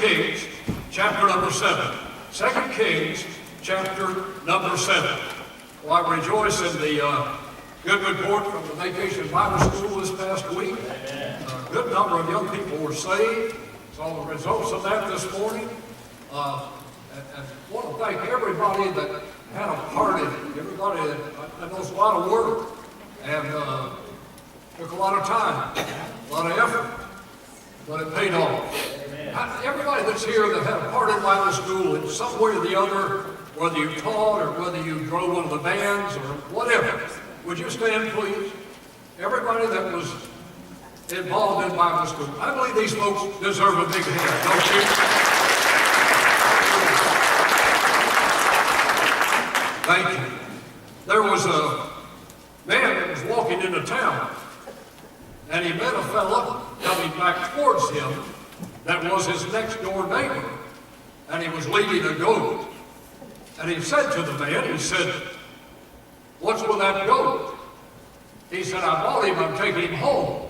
Kings, chapter number 7. 2 Kings, chapter number 7. Well, I rejoice in the good report from the Vacation Bible School this past week. A good number of young people were saved. Saw the results of that this morning. And I want to thank everybody that had a part in it. Everybody that knows a lot of work and took a lot of time, a lot of effort, but it paid off. Everybody that's here that had a part in Bible school in some way or the other, whether you taught or whether you drove one of the bands or whatever, would you stand, please? Everybody that was involved in Bible school. I believe these folks deserve a big hand, don't you? Thank you. There was a man that was walking into town, and he met a fella coming back towards him that was his next door neighbor, and he was leading a goat. And he said to the man, he said, "What's with that goat?" He said, "I bought him, I'm taking him home."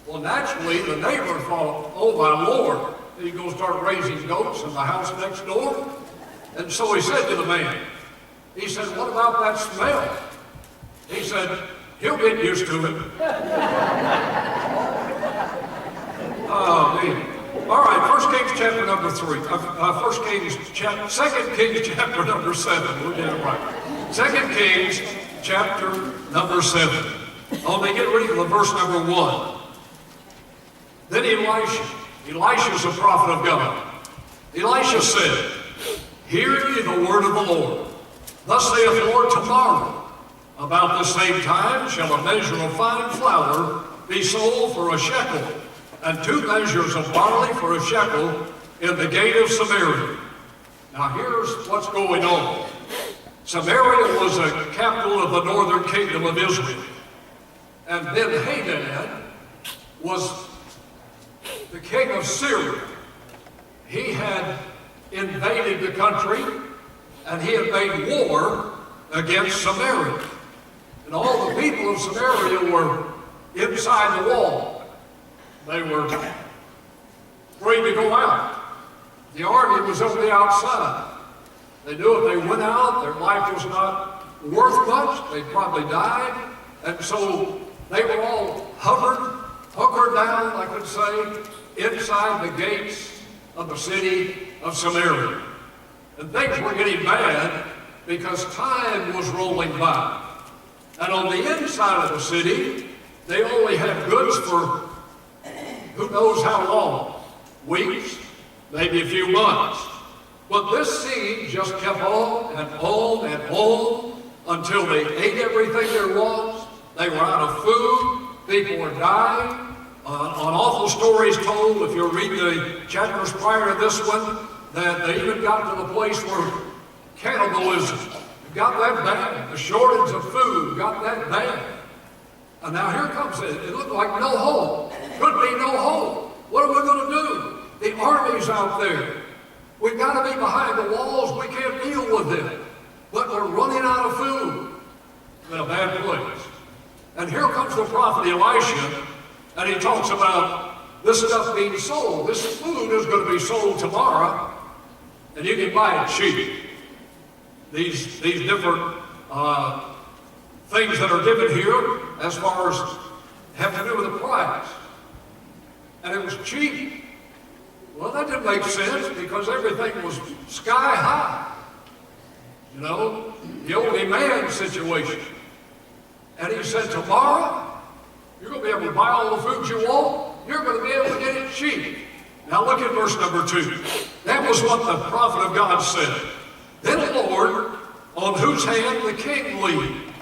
Well, naturally, the neighbor thought, "Oh my Lord, he's going to start raising goats in the house next door." And so he said to the man, he said, "What about that smell?" He said, "He'll get used to it." Oh, man. All right, 2 Kings chapter number 7. We'll get it right. 2 Kings chapter number 7. Oh, they get ready for verse number 1. Then Elisha's a prophet of God. Elisha said, "Hear ye the word of the Lord. Thus saith the Lord, tomorrow, about the same time, shall a measure of fine flour be sold for a shekel, and 2 measures of barley for a shekel in the gate of Samaria." Now here's what's going on. Samaria was a capital of the northern kingdom of Israel. And Ben-Hadad was the king of Syria. He had invaded the country, and he had made war against Samaria. And all the people of Samaria were inside the wall. They were free to go out. The army was on the outside. They knew if they went out, their life was not worth much. They'd probably died. And so they were all hunkered down, I could say, inside the gates of the city of Samaria. And things were getting bad because time was rolling by. And on the inside of the city, they only had goods for who knows how long, weeks, maybe a few months. But this siege just kept on and on and on until they ate everything there was. They were out of food. People were dying. On awful stories told, if you read the chapters prior to this one, that they even got to the place where cannibalism got that bad. The shortage of food got that bad. And now here comes it. It looked like no hope. Could be no hope. What are we going to do? The army's out there. We've got to be behind the walls. We can't deal with it. But we're running out of food. In a bad place. And here comes the prophet Elisha, and he talks about this stuff being sold. This food is going to be sold tomorrow, and you can buy it cheap. These different things that are given here as far as have to do with the price. And it was cheap. Well, that didn't make sense because everything was sky high. You know, the only man situation. And he said, tomorrow, you're going to be able to buy all the food you want. You're going to be able to get it cheap. Now look at verse number 2. That was what the prophet of God said. Then the Lord, on whose hand the king leaned,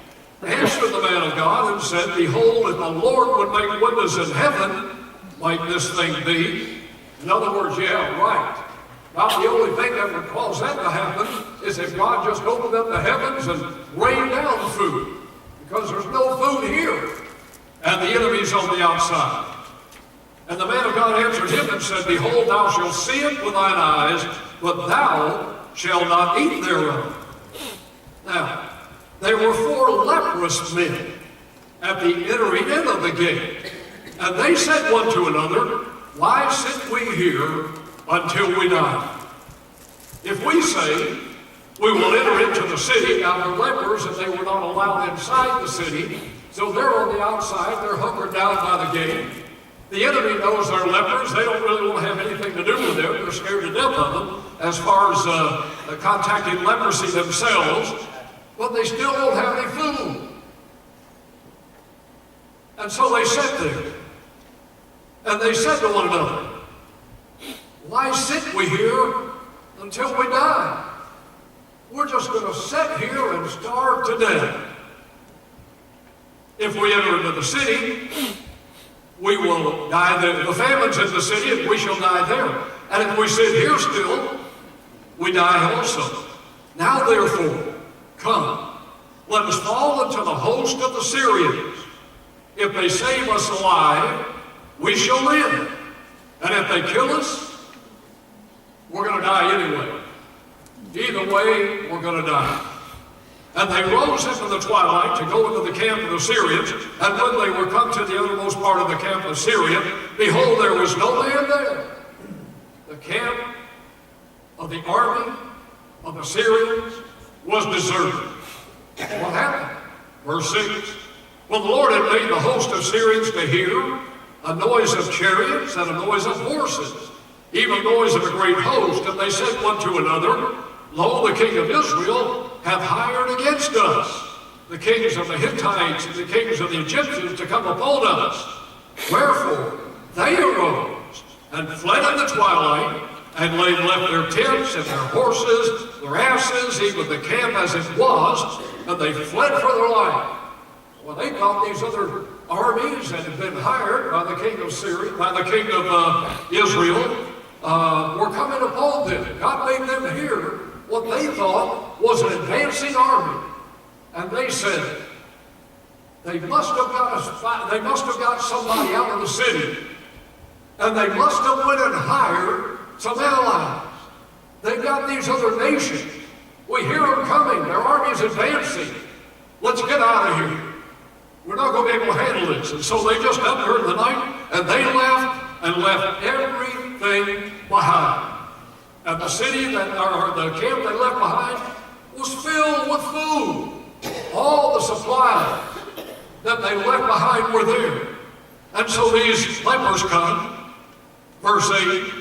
answered the man of God and said, "Behold, if the Lord would make windows in heaven, might this thing be?" In other words, yeah, right. About the only thing that would cause that to happen is if God just opened up the heavens and rained down food. Because there's no food here. And the enemy's on the outside. And the man of God answered him and said, "Behold, thou shalt see it with thine eyes, but thou shalt not eat thereof." Now, there were 4 leprous men at the entering in of the gate. And they said one to another, "Why sit we here until we die. If we say we will enter into the city, now the lepers, and they were not allowed inside the city, so they're on the outside, they're hunkered down by the gate. The enemy knows they're lepers. They don't really want to have anything to do with them. They're scared to death of them as far as contacting leprosy themselves, but they still don't have any food. And so they sat there, and they said to one another, "Why sit we here until we die? We're just going to sit here and starve to death. If we enter into the city, we will die there. The famine's in the city, and we shall die there. And if we sit here still, we die also. Now therefore, come, let us fall into the host of the Syrians. If they save us alive, we shall live. And if they kill us, we're going to die anyway. Either way, we're going to die." And they rose into the twilight to go into the camp of the Syrians. And when they were come to the uttermost part of the camp of Syria, behold, there was no man there. The camp of the army of the Syrians was deserted. What happened? Verse 6. Well, the Lord had made the host of Syrians to hear a noise of chariots and a noise of horses, even noise of a great host. And they said one to another, "Lo, the king of Israel hath hired against us the kings of the Hittites and the kings of the Egyptians to come upon us." Wherefore they arose and fled in the twilight, and left their tents and their horses, their asses, even the camp as it was, and they fled for their life. Well, they thought these other armies that had been hired by the king of Syria, by the king of Israel, were coming upon them. God made them hear what they thought was an advancing army. And they said, they must have got somebody out of the city. And they must have went and hired some allies. They got these other nations. We hear them coming. Their army's advancing. Let's get out of here. We're not going to be able to handle this. And so they just up during the night, and they left everything behind. And the city the camp they left behind was filled with food. All the supplies that they left behind were there. And so these lepers come. Verse 8,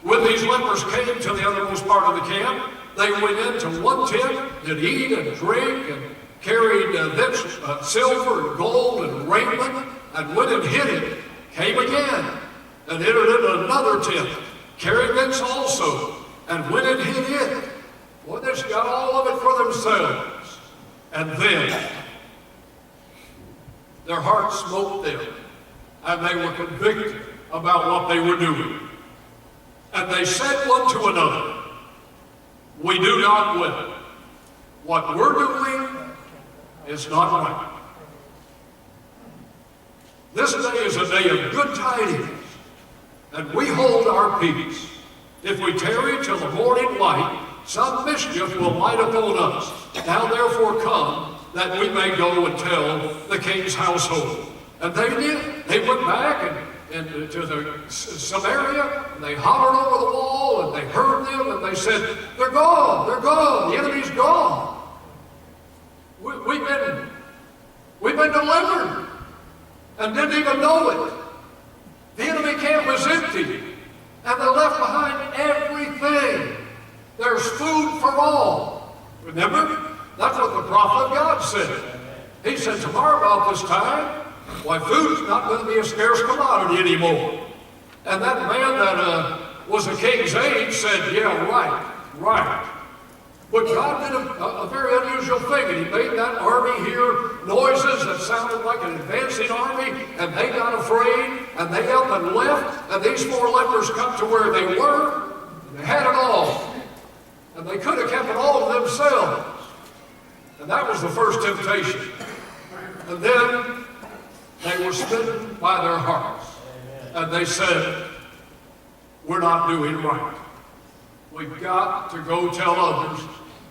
when these lepers came to the othermost part of the camp, they went into one tent, did eat and drink, and carried silver and gold and raiment, and went and hid it. Came again, and entered into another tent, carried thence also, and went and hid it. Boy, they got all of it for themselves. And then their hearts smote them, and they were convicted about what they were doing. And they said one to another, "We do not will. What we're doing is not right." This day is a day of good tidings, and we hold our peace. If we tarry till the morning light, some mischief will light upon us. Now therefore come, that we may go and tell the king's household. And they did. They went back and to the Samaria, and they hollered over the wall, and they heard them, and they said, "They're gone, they're gone, the enemy's gone. We've been delivered, and didn't even know it. The enemy camp was empty, and they left behind everything. There's food for all." Remember? That's what the prophet of God said. He said, tomorrow about this time, why, food's not going to be a scarce commodity anymore. And that man that was a king's aide said, "Yeah, right. But God did a very unusual thing, and he made that army hear noises that sounded like an advancing army, and they got afraid, and they up and left, and these four lepers come to where they were, and they had it all. And they could have kept it all to themselves. And that was the first temptation. And then they were smitten by their hearts. And they said, "We're not doing right. We've got to go tell others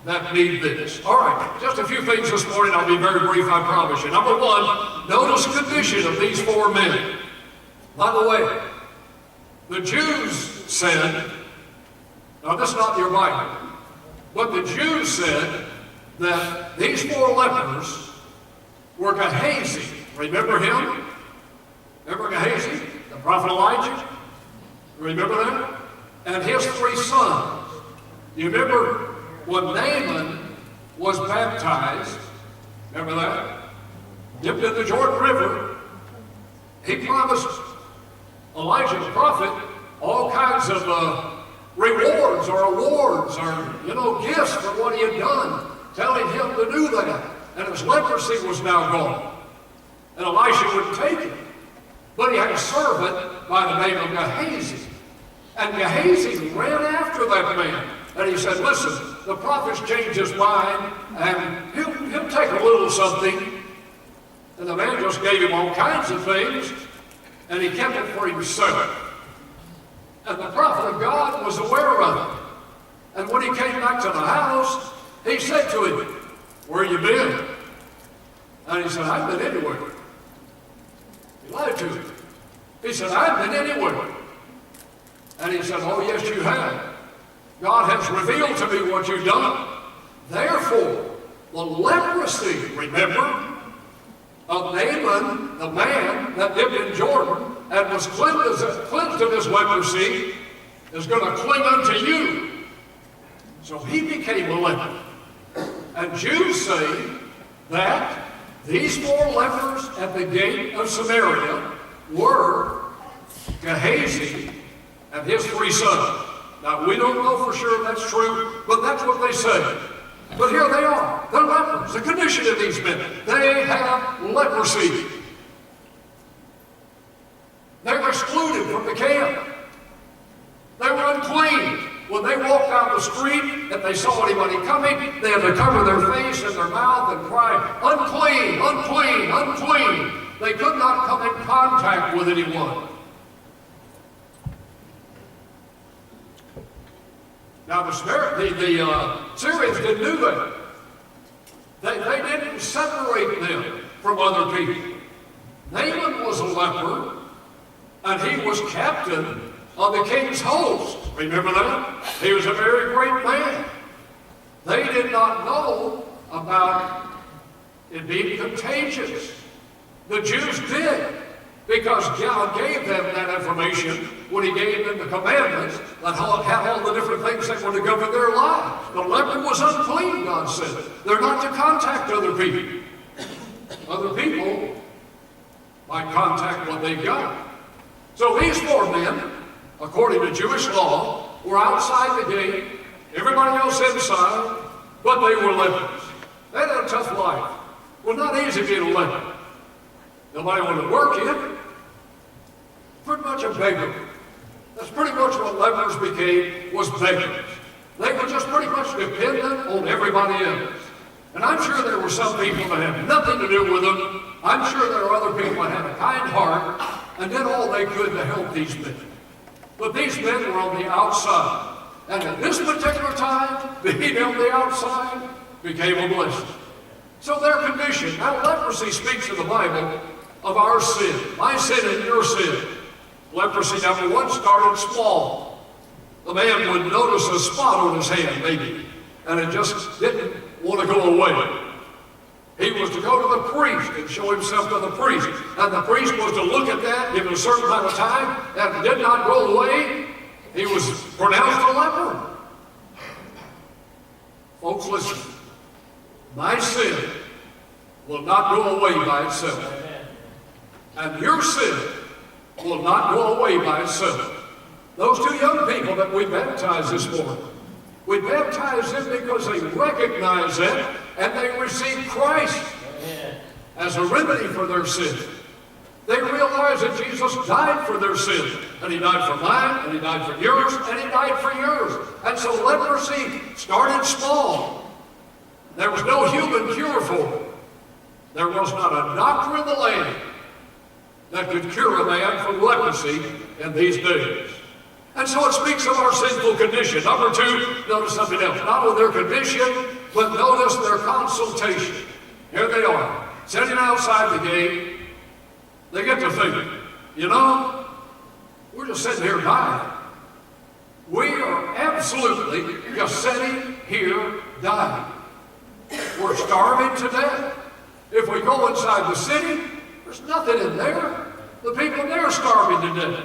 that need this." All right, just a few things this morning. I'll be very brief, I promise you. Number one, notice the condition of these four men. By the way, the Jews said Now, that's not in your Bible. But the Jews said that these 4 lepers were Gehazi. Remember him? Remember Gehazi, the prophet Elijah? Remember that? And his 3 sons. You remember when Naaman was baptized? Remember that? Dipped in the Jordan River. He promised Elijah the prophet all kinds of rewards or awards or, gifts for what he had done, telling him to do that. And his leprosy was now gone. And Elisha wouldn't take it. But he had a servant by the name of Gehazi. And Gehazi ran after that man. And he said, listen, the prophet's changed his mind, and he'll take a little something. And the man just gave him all kinds of things, and he kept it for himself. And the prophet of God was aware of it. And when he came back to the house, he said to him, where you been? And he said, I've been anywhere. He lied to him. He said, I've been anywhere. And he said, oh, yes, you have. God has revealed to me what you've done. Therefore, the leprosy, remember, of Naaman, the man that lived in Jordan and was cleansed of his leprosy, is going to cling unto you. So he became a leper. And Jews say that these 4 lepers at the gate of Samaria were Gehazi and his 3 sons. Now, we don't know for sure if that's true, but that's what they say. But here they are. They're lepers. The condition of these men, they have leprosy. They were excluded from the camp. They were unclean. When they walked down the street, if they saw anybody coming, they had to cover their face and their mouth and cry, unclean, unclean, unclean. They could not come in contact with anyone. Now, the Syrians didn't do that. They didn't separate them from other people. Naaman was a leper, and he was captain of the king's host. Remember that? He was a very great man. They did not know about it being contagious. The Jews did, because God gave them that information when he gave them the commandments that had all the different things that were to govern their lives. The leper was unclean, God said. They're not to contact other people. Other people might contact what they've got. So these 4 men, according to Jewish law, were outside the gate, everybody else inside, but they were lepers. They had a tough life. Well, not easy being a leper. Nobody wanted to work in. Pretty much a beggar. That's pretty much what lepers became, was beggars. They were just pretty much dependent on everybody else. And I'm sure there were some people that had nothing to do with them. I'm sure there are other people that had a kind heart and did all they could to help these men. But these men were on the outside. And at this particular time, being on the outside became a blessing. So their condition, now leprosy speaks in the Bible of our sin, my sin and your sin. Leprosy, number 1, started small. The man would notice a spot on his hand, maybe, and it just didn't want to go away. He was to go to the priest and show himself to the priest. And the priest was to look at that, give it a certain amount of time, and if it did not go away, he was pronounced a leper. Folks, listen. My sin will not go away by itself. And your sin will not go away by itself. Those 2 young people that we baptized this morning, we baptized them because they recognized that and they received Christ as a remedy for their sin. They realized that Jesus died for their sin, and he died for mine, and he died for yours, and he died for yours. And so leprosy started small. There was no human cure for it. There was not a doctor in the land that could cure a man from leprosy in these days. And so it speaks of our sinful condition. Number 2, notice something else. Not only their condition, but notice their consultation. Here they are, sitting outside the gate. They get to thinking, we're just sitting here dying. We are absolutely just sitting here dying. We're starving to death. If we go inside the city, there's nothing in there. The people there are starving to death.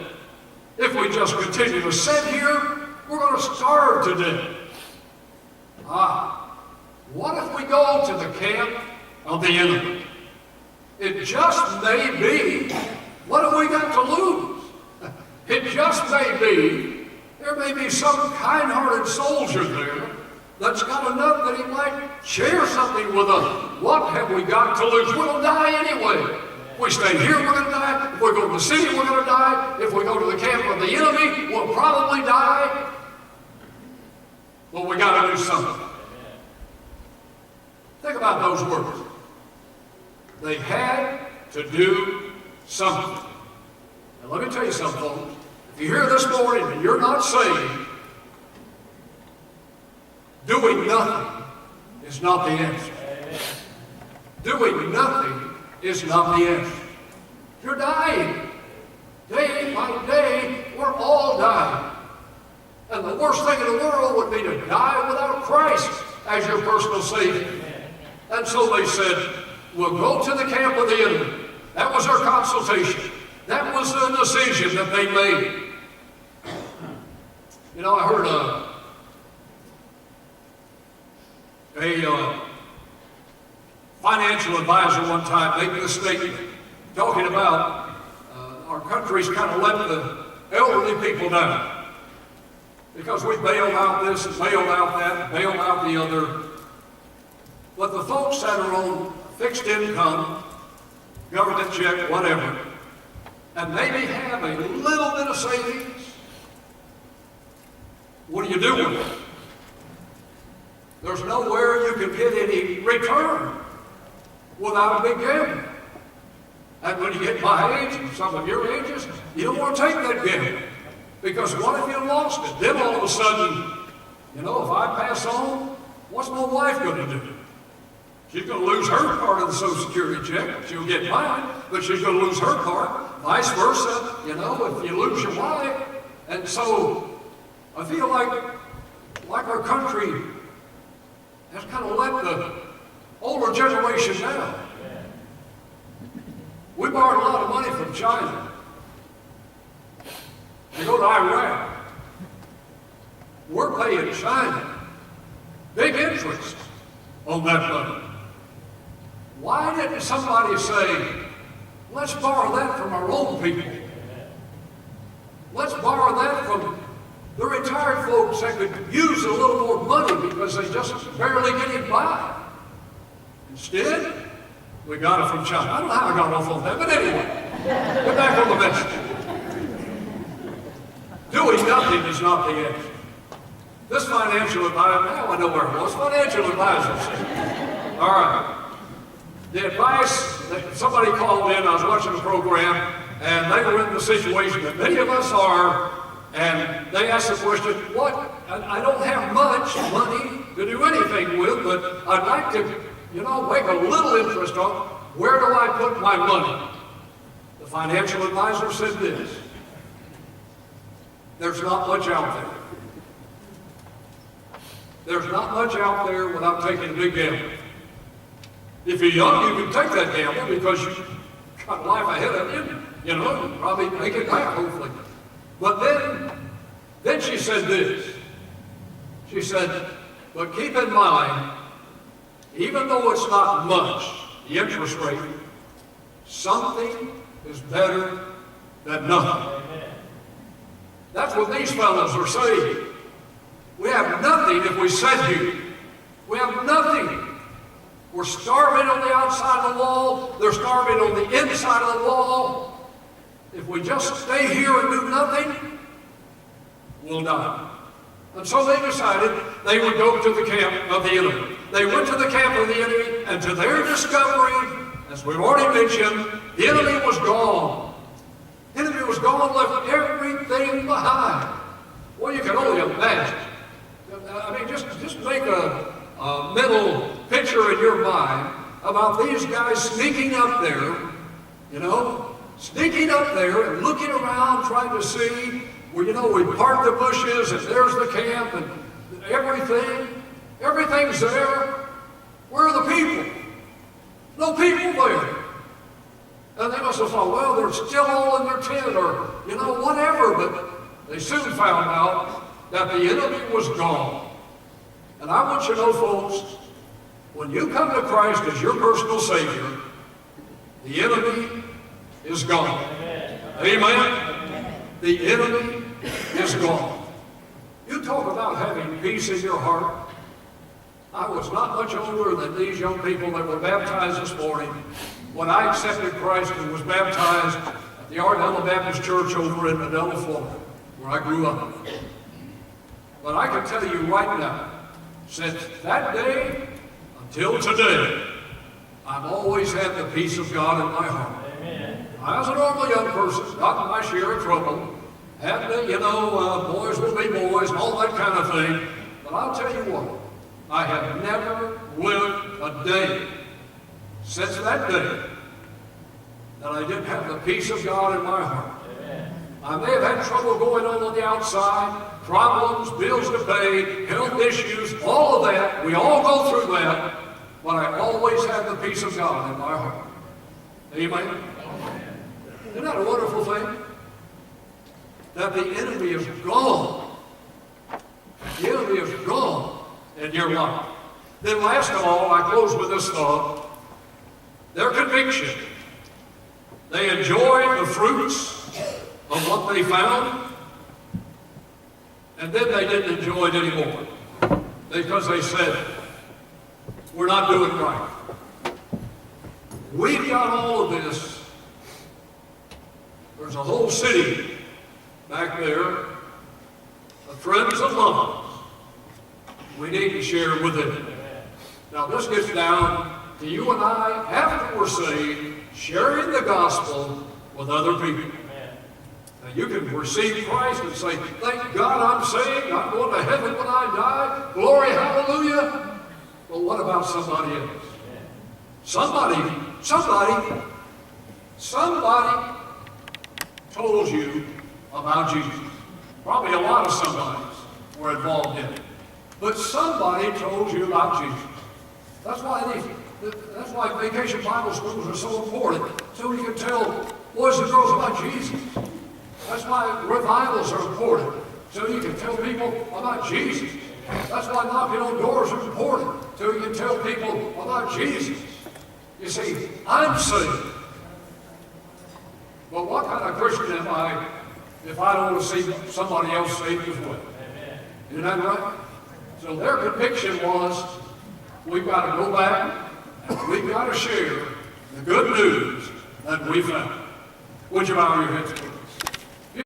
If we just continue to sit here, we're going to starve to death. What if we go to the camp of the enemy? It just may be, what have we got to lose? It just may be, there may be some kind-hearted soldier there that's got enough that he might share something with us. What have we got to lose? We'll die anyway. If we stay here, we're going to die. If we go to the city, we're going to die. If we go to the camp of the enemy, we'll probably die. Well, we got to do something. Think about those words. They had to do something. Now, let me tell you something, folks. If you're here this morning and you're not saved, doing nothing is not the answer. Doing nothing is not the answer. You're dying. Day by day, we're all dying. And the worst thing in the world would be to die without Christ as your personal Savior. And so they said, we'll go to the camp of the enemy. That was their consultation. That was the decision that they made. You know, I heard a financial advisor one time making a statement talking about our country's kind of let the elderly people down because we bailed out this and bailed out that and bailed out the other. But the folks that are on fixed income, government check, whatever, and maybe have a little bit of savings, what do you do with it? There's nowhere you can get any return without a big gamble. And when you get my age, and some of your ages, you don't want to take that gamble. Because what if you lost it? Then all of a sudden, you know, if I pass on, what's my wife going to do? She's going to lose her part of the Social Security check. She'll get mine, but she's going to lose her part. Vice versa, you know, if you lose your wife. And so I feel like our country has kind of let the older generation down. We borrowed a lot of money from China. You go to Iraq, we're paying China big interest on that money. Why didn't somebody say, let's borrow that from our own people? Let's borrow that from the retired folks that could use a little more money because they just barely get it by. Instead, we got it from China. I don't know how I got off on that, but anyway, get back on the message. Doing nothing is not the answer. This financial advisor, now I know where it was, financial advisor said, all right, the advice, that somebody called in, I was watching a program, and they were in the situation that many of us are, and they asked the question, I don't have much money to do anything with, but I'd like to, you know, make a little interest on where do I put my money? The financial advisor said this, there's not much out there. There's not much out there without taking a big gamble. If you're young, you can take that gamble because you've got life ahead of you. You know, you probably make it back, hopefully. But then she said this. She said, but keep in mind, even though it's not much, the interest rate, something is better than nothing. That's what these fellows are saying. We have nothing if we sit here. We have nothing. We're starving on the outside of the wall. They're starving on the inside of the wall. If we just stay here and do nothing, we'll die. And so they decided they would go to the camp of the enemy. They went to the camp of the enemy, and to their discovery, as we've already mentioned, the enemy was gone. The enemy was gone, left everything behind. Well, you can only imagine. I mean, just make a mental picture in your mind about these guys sneaking up there, you know, sneaking up there and looking around trying to see Well, you know, we park the bushes and there's the camp and everything's there. Where are the people? No people there. And they must have thought, well, they're still all in their tent or, you know, whatever. But they soon found out that the enemy was gone. And I want you to know, folks, when you come to Christ as your personal Savior, the enemy is gone. Amen? The enemy is gone. You talk about having peace in your heart. I was not much older than these young people that were baptized this morning when I accepted Christ and was baptized at the Ardella Baptist Church over in Manila, Florida, where I grew up. But I can tell you right now, since that day until today, I've always had the peace of God in my heart. Amen. I was a normal young person, got my share of trouble, had the, boys will be boys, and all that kind of thing. But I'll tell you what, I have never lived a day since that day that I didn't have the peace of God in my heart. Amen. I may have had trouble going on the outside, problems, bills to pay, health issues, all of that. We all go through that, but I always have the peace of God in my heart. Amen? Isn't that a wonderful thing? That the enemy is gone. The enemy is gone in your life. Then last of all, I close with this thought. Their conviction. They enjoy the fruits of what they found, and then they didn't enjoy it anymore because they said, we're not doing right. We've got all of this. There's a whole city back there of friends and loved ones we need to share with them. Now this gets down to you and I, after we're saved, sharing the gospel with other people. Now you can receive Christ and say, thank God I'm saved, I'm going to heaven when I die, glory, hallelujah. But what about somebody else? Somebody told you about Jesus. Probably a lot of somebodies were involved in it. But somebody told you about Jesus. That's why vacation Bible schools are so important, so you can tell boys and girls about Jesus. That's why revivals are important, so you can tell people about Jesus. That's why knocking on doors is important, so you can tell people about Jesus. You see, I'm saved. But what kind of Christian am I if I don't want to see somebody else saved as well? Isn't that right? So their conviction was, we've got to go back and we've got to share the good news that we found. Would you bow your heads?